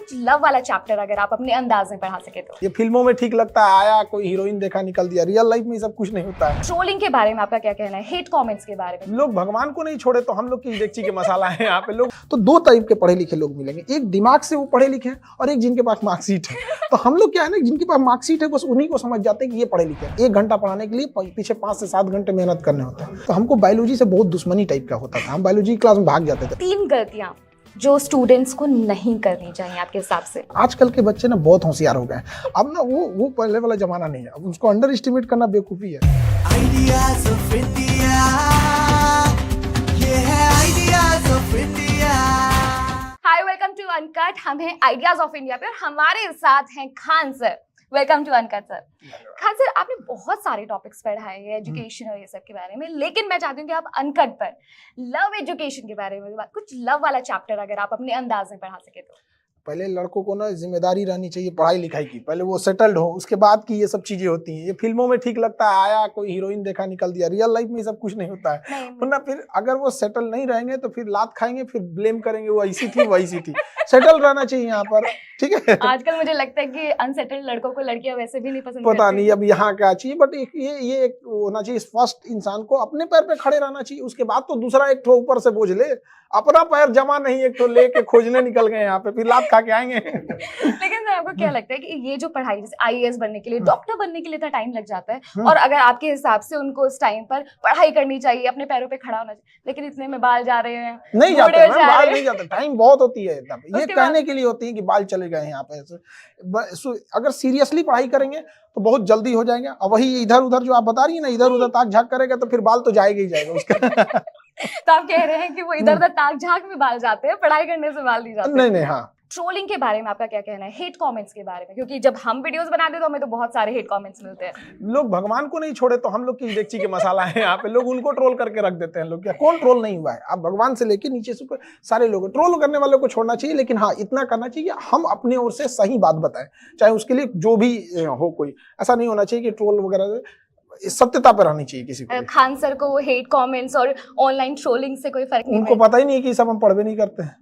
कुछ लव वाला चैप्टर अगर आप अपने अंदाज में पढ़ा सके तो। ये फिल्मों में ठीक लगता है, आया कोई हीरोइन देखा निकल दिया, रियल लाइफ में ये सब कुछ नहीं होता है। ट्रोलिंग के बारे में आपका क्या कहना है, हेट कमेंट्स के बारे में? लोग भगवान को नहीं छोड़े तो हम लोग की डेगची के मसाला है यहाँ पे। लोग तो दो टाइप के पढ़े लिखे लोग मिलेंगे, एक दिमाग से वो पढ़े लिखे हैं और एक जिनके पास मार्कशीट है। तो हम लोग क्या है ना, जिनके पास मार्कशीट है बस उन्हीं को समझ जाते हैं कि ये पढ़े लिखे हैं। 1 घंटा पढ़ाने के लिए पीछे 5 से 7 घंटे मेहनत करने होते हैं। तो हमको बायोलॉजी से बहुत दुश्मनी टाइप का होता था, हम बायोलॉजी क्लास में भाग जाते थे। 3 गलतियां जो स्टूडेंट्स को नहीं करनी चाहिए आपके हिसाब से? आजकल के बच्चे ना बहुत होशियार हो गए हैं। अब ना वो पहले वाला जमाना नहीं है, अब उसको अंडर एस्टिमेट करना बेवकूफ़ी है। Ideas of India, ये है Ideas of India। Hi, welcome to uncut. हम हैं आइडियाज ऑफ इंडिया पे और हमारे साथ हैं Khan sir. Welcome to uncut sir. Khan sir, आपने बहुत सारे टॉपिक्स पढ़ाए हैं एजुकेशन और ये सब के बारे में, लेकिन मैं चाहती हूँ कि आप अनकट पर लव एजुकेशन के बारे में कुछ लव वाला चैप्टर अगर आप अपने अंदाज में पढ़ा सके तो। पहले लड़कों को ना जिम्मेदारी रहनी चाहिए पढ़ाई लिखाई की, पहले वो सेटल्ड हो, उसके बाद की ये सब चीजें होती हैं। ये फिल्मों में ठीक लगता है, आया कोई हीरोइन देखा निकल दिया, रियल लाइफ में ये सब कुछ नहीं होता है। वरना फिर अगर वो सेटल नहीं रहेंगे तो फिर लात खाएंगे, फिर ब्लेम करेंगे वो ऐसी थी वैसी थी। सेटल रहना चाहिए यहाँ पर, ठीक है। आजकल मुझे लगता है कि अनसेटल्ड लड़कों को लड़कियां वैसे भी नहीं पसंद पता नहीं अब यहाँ क्या चाहिए, बट ये एक होना चाहिए, फर्स्ट इंसान को अपने पैर पे खड़े रहना चाहिए, उसके बाद तो दूसरा एक ठो ऊपर से बोझ ले। अपना पैर जमा नहीं एक ठो लेके खोजने निकल गए यहाँ पे, फिर लात खा के आएंगे। लेकिन सर, आपको क्या लगता है कि ये जो पढ़ाई जैसे आईएएस बनने के लिए, डॉक्टर बनने के लिए इतना टाइम लग जाता है, और अगर आपके हिसाब से उनको उस टाइम पर पढ़ाई करनी चाहिए, अपने पैरों पे खड़ा होना चाहिए, लेकिन इतने में बाल जा रहे हैं, नहीं जाते हैं, बाल नहीं जाते, टाइम बहुत होती है एकदम। ये कहने के लिए होती है कि बाल चले गए यहाँ पे। अगर सीरियसली पढ़ाई करेंगे तो बहुत जल्दी हो जाएंगे। अब वही इधर उधर जो आप बता रही है ना, इधर उधर ताक झाक करेगा तो फिर बाल तो जाएगा ही जाएगा उसका। तो आप कह रहे हैं कि वो इधर उधर ताक झाक में बाल जाते हैं, पढ़ाई करने से बाल नहीं जाते? नहीं, हाँ। ट्रोलिंग के बारे में आपका क्या कहना है, हेट कमेंट्स के बारे में? क्योंकि जब हम वीडियोस बनाते हैं तो हमें तो बहुत सारे हेट कमेंट्स मिलते हैं। लोग भगवान को नहीं छोड़े तो हम लोग की डेगची के मसाला है यहाँ पे। लोग उनको ट्रोल करके रख देते हैं। लोग क्या, कौन ट्रोल नहीं हुआ है? आप भगवान से लेके नीचे से सारे लोग ट्रोल करने वालों को छोड़ना चाहिए, लेकिन हाँ इतना करना चाहिए कि हम अपने ओर से सही बात बताएं, चाहे उसके लिए जो भी हो। कोई ऐसा नहीं होना चाहिए कि ट्रोल वगैरह, सत्यता पर रहनी चाहिए किसी को। खान सर को हेट कमेंट्स और ऑनलाइन ट्रोलिंग से कोई फर्क नहीं उनको पता ही नहीं है कि सब हम पढ़ भी नहीं करते हैं।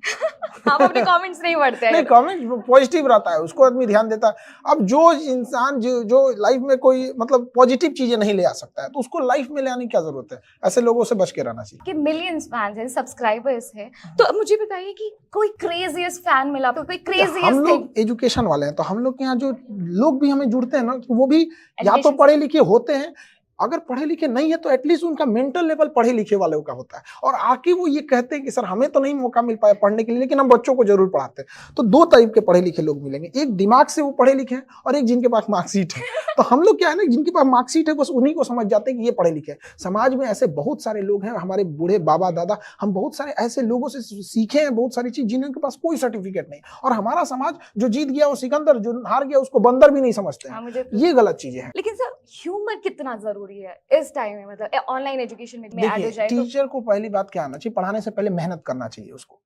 आप अपने कमेंट्स नहीं पढ़ते हैं? नहीं, कमेंट पॉजिटिव रहता है, उसको आदमी ध्यान देता है। अब जो इंसान जो लाइफ में कोई मतलब पॉजिटिव चीजें नहीं ले आ सकता है तो उसको लाइफ में ले आने की क्या जरूरत है? ऐसे लोगों से बच के रहना चाहिए। कि मिलियंस फैंस हैं, सब्सक्राइबर्स हैं, तो अब मुझे बताइए कि कोई क्रेजीएस्ट फैन मिला, तो कोई क्रेजीएस्ट? हम लोग एजुकेशन वाले हैं तो हम लोग के यहाँ जो लोग भी हमें जुड़ते हैं ना, तो वो भी या तो पढ़े लिखे होते हैं, अगर पढ़े लिखे नहीं है तो एटलीस्ट उनका मेंटल लेवल पढ़े लिखे वालों का होता है, और आके वो ये कहते हैं कि सर हमें तो नहीं मौका मिल पाया पढ़ने के लिए, लेकिन हम बच्चों को जरूर पढ़ाते हैं। तो दो टाइप के पढ़े लिखे लोग मिलेंगे, एक दिमाग से वो पढ़े लिखे हैं और एक जिनके पास मार्कशीट है। तो हम लोग क्या है ना, जिनके पास मार्कशीट है बस उन्हीं को समझ जाते हैं कि ये पढ़े लिखे हैं। समाज में ऐसे बहुत सारे लोग हैं, हमारे बूढ़े बाबा दादा, हम बहुत सारे ऐसे लोगों से सीखे हैं बहुत सारी चीज जिनके पास कोई सर्टिफिकेट नहीं, और हमारा समाज जो जीत गया वो सिकंदर, जो हार गया उसको बंदर भी नहीं समझते हैं। ये गलत चीजें हैं। लेकिन सर, ह्यूमर कितना जरूरी है इस टाइम में, मतलब ऑनलाइन एजुकेशन में ऐड हो जाए? टीचर को पहली बात क्या आना चाहिए, पढ़ाने से पहले मेहनत करना चाहिए उसको।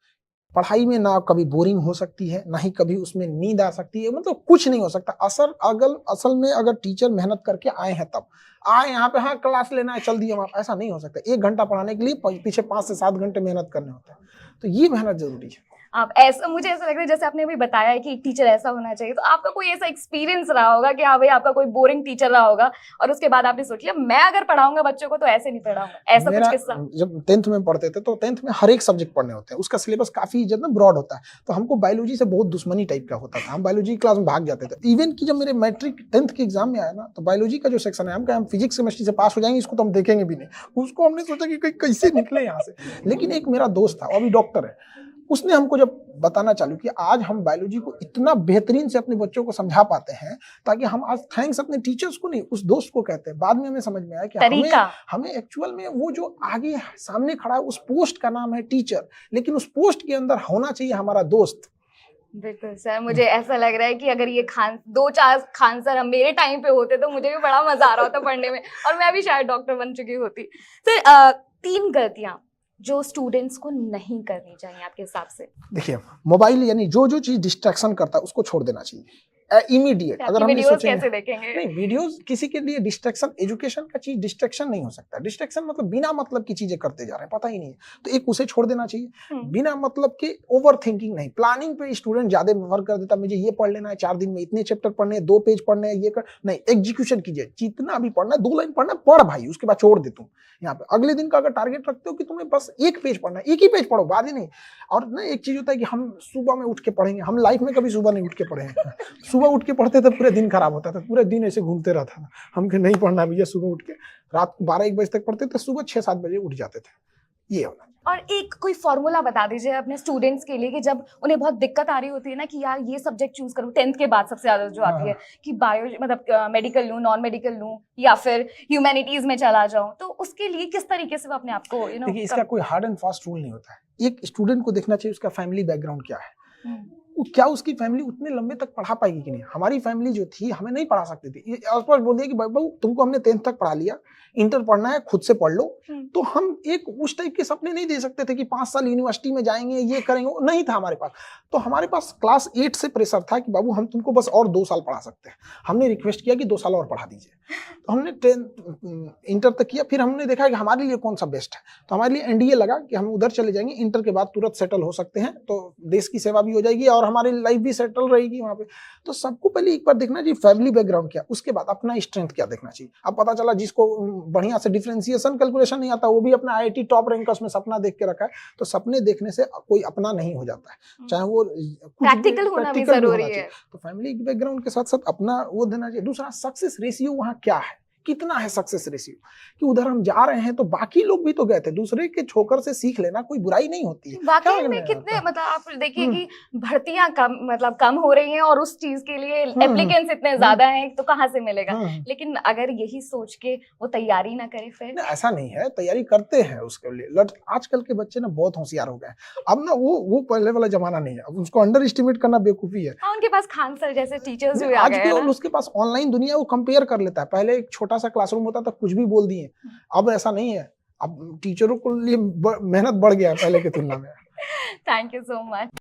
पढ़ाई में ना कभी बोरिंग हो सकती है, ना ही कभी उसमें नींद आ सकती है, मतलब कुछ नहीं हो सकता। असल में अगर टीचर मेहनत करके आए हैं तब आए यहाँ पे, हाँ क्लास लेना है चल दिए हम, ऐसा नहीं हो सकता। 1 घंटा पढ़ाने के लिए पीछे 5 से 7 घंटे मेहनत करने होते हैं, तो ये मेहनत जरूरी है। आप ऐसा, मुझे ऐसा लग रहा है जैसे आपने अभी बताया है कि टीचर ऐसा होना चाहिए, तो आपका कोई ऐसा एक्सपीरियंस रहा होगा कि हाँ भाई आपका कोई बोरिंग टीचर रहा होगा और उसके बाद आपने सोच लिया मैं अगर पढ़ाऊंगा बच्चों को तो ऐसे नहीं पढ़ाऊंगा, ऐसा कुछ किस्सा? जब 10th में पढ़ते थे तो 10th में हर एक सब्जेक्ट पढ़ने होते हैं, उसका सिलेबस काफी ब्रॉड होता है, तो हमको बायोलॉजी से बहुत दुश्मनी टाइप का होता था, हम बायोलॉजी क्लास में भाग जाते थे। इवन कि जब मेरे मैट्रिक 10th के एग्जाम में आया ना, तो बायोलॉजी का जो सेक्शन है, हम फिजिक्स केमिस्ट्री से पास हो जाएंगे, इसको तो हम देखेंगे भी नहीं। उसको हमने सोचा कि कैसे निकले यहाँ से। लेकिन एक मेरा दोस्त था, वो अभी डॉक्टर है, उसने हमको जब बताना चालू किया, आज हम बायोलॉजी को इतना बेहतरीन से अपने बच्चों को समझा पाते हैं, ताकि हम आज थैंक्स अपने टीचर्स को नहीं, उस दोस्त को कहते हैं। बाद में हमें समझ में आया कि हमें एक्चुअल में वो जो आगे सामने खड़ा है उस पोस्ट का नाम है टीचर, लेकिन उस पोस्ट के अंदर होना चाहिए हमारा दोस्त। बिल्कुल सर, मुझे ऐसा लग रहा है कि अगर ये 2-4 खान सर मेरे टाइम पे होते तो मुझे भी बड़ा मजा आ रहा होता पढ़ने में, और मैं भी शायद डॉक्टर बन चुकी होती। सर, 3 गलतियां जो स्टूडेंट्स को नहीं करनी चाहिए आपके हिसाब से? देखिए, मोबाइल यानी जो चीज डिस्ट्रैक्शन करता है उसको छोड़ देना चाहिए। इमीडिएट अगर हम ये वीडियोस सोचेंगे कैसे देखेंगे? नहीं, वीडियोस किसी के लिए डिस्ट्रैक्शन, एजुकेशन का चीज डिस्ट्रैक्शन नहीं हो सकता। डिस्ट्रैक्शन मतलब बिना मतलब की चीजें करते जा रहे हैं, पता ही नहीं है, तो एक उसे छोड़ देना चाहिए। बिना मतलब के ओवर थिंकिंग नहीं, प्लानिंग पे स्टूडेंट ज्यादा वर्क कर देता, मुझे ये पढ़ लेना है, 4 दिन में इतने चैप्टर पढ़ने हैं, 2 पेज पढ़ने हैं, ये कर नहीं, एग्जीक्यूशन कीजिए, जितना भी पढ़ना है 2 लाइन पढ़ना है, पढ़ भाई, उसके बाद छोड़ दे तुम। यहाँ पे अगले दिन का अगर टारगेट रखते हो कि तुम्हें बस 1 पेज पढ़ना है, 1 ही पेज पढ़ो, बाद ही नहीं। और ना एक चीज होता है कि हम सुबह में उठ के पढ़ेंगे, हम लाइफ में कभी सुबह नहीं उठ के पढ़े हैं। सुबह उठ के पढ़ते थे पूरे दिन खराब होता था, पूरे दिन ऐसे घूमते रहता था, हम के नहीं पढ़ना भैया, सुबह उठ के रात को 12-1 बजे तक पढ़ते थे, सुबह 6-7 बजे उठ जाते थे, ये होना। और एक कोई फॉर्मूला बता दीजिए अपने स्टूडेंट्स के लिए कि जब उन्हें बहुत दिक्कत आ रही होती है ना कि यार ये सब्जेक्ट चूज करूं, 10th के बाद सबसे ज्यादा जो आती है कि बायो मतलब मेडिकल लूं, नॉन मेडिकल लूं या फिर ह्यूमैनिटीज में चला जाऊं, तो उसके लिए किस तरीके से वो अपने आप को देखिए, इसका कोई हार्ड एंड फास्ट रूल नहीं होता है। एक स्टूडेंट को देखना चाहिए उसका फैमिली बैकग्राउंड क्या है, क्या उसकी फैमिली उतने लंबे तक पढ़ा पाएगी कि नहीं। हमारी फैमिली जो थी हमें नहीं पढ़ा सकती थी, आसपास बोल दिया कि बाबू तुमको हमने 10th तक पढ़ा लिया, इंटर पढ़ना है खुद से पढ़ लो, तो हम एक उस टाइप के सपने नहीं दे सकते थे कि 5 साल यूनिवर्सिटी में जाएंगे, ये करेंगे, वो नहीं था हमारे पास। तो हमारे पास क्लास 8 से प्रेशर था कि बाबू हम तुमको बस और 2 साल पढ़ा सकते हैं। हमने रिक्वेस्ट किया कि 2 साल और पढ़ा दीजिए, तो हमने 10th इंटर तक किया। फिर हमने देखा कि हमारे लिए कौन सा बेस्ट है, तो हमारे लिए एनडीए लगा कि हम उधर चले जाएंगे, इंटर के बाद तुरंत सेटल हो सकते हैं, तो देश की सेवा भी हो जाएगी और हमारी लाइफ भी सेटल रहेगी वहाँ पे। तो सबको पहले एक बार देखना चाहिए फैमिली बैकग्राउंड क्या, उसके बाद अपना स्ट्रेंथ क्या देखना चाहिए। अब पता चला जिसको बढ़िया से डिफरेंशिएशन कैलकुलेशन नहीं आता, वो भी अपना आईआईटी टॉप रैंकर्स में सपना देख के रखा है। तो सपने देखने से कोई अपना नहीं हो जाता है, चाहे वो प्रैक्टिकल होना भी जरूरी है। तो फैमिली बैकग्राउंड के साथ साथ अपना वो देना चाहिए। दूसरा, सक्सेस रेशियो वहाँ क्या है, कितना है सक्सेस रेशियो, कि उधर हम जा रहे हैं तो बाकी लोग भी तो गए थे, दूसरे के ठोकर से सीख लेना कोई बुराई नहीं होती है। वाकई में कितने मतलब आप देखिए कि भर्तियां कम हो रही हैं और उस चीज के लिए एप्लीकेंट्स इतने ज्यादा हैं, तो कहाँ से मिलेगा। लेकिन अगर यही सोच के वो तैयारी ना करे फिर ऐसा नहीं है, तैयारी करते हैं उसके लिए। आजकल के बच्चे ना बहुत होशियार हो गए, अब ना वो पहले वाला जमाना नहीं है, अब उसको अंडर एस्टिमेट करना बेवकूफी है। उनके पास खान सर जैसे टीचर्स भी आ गए हैं ना, उसके पास ऑनलाइन दुनिया, वो कंपेयर कर लेता है। पहले एक छोटा सा क्लासरूम होता था, कुछ भी बोल दिए, अब ऐसा नहीं है, अब टीचरों के लिए मेहनत बढ़ गया है पहले की तुलना में। Thank you so much.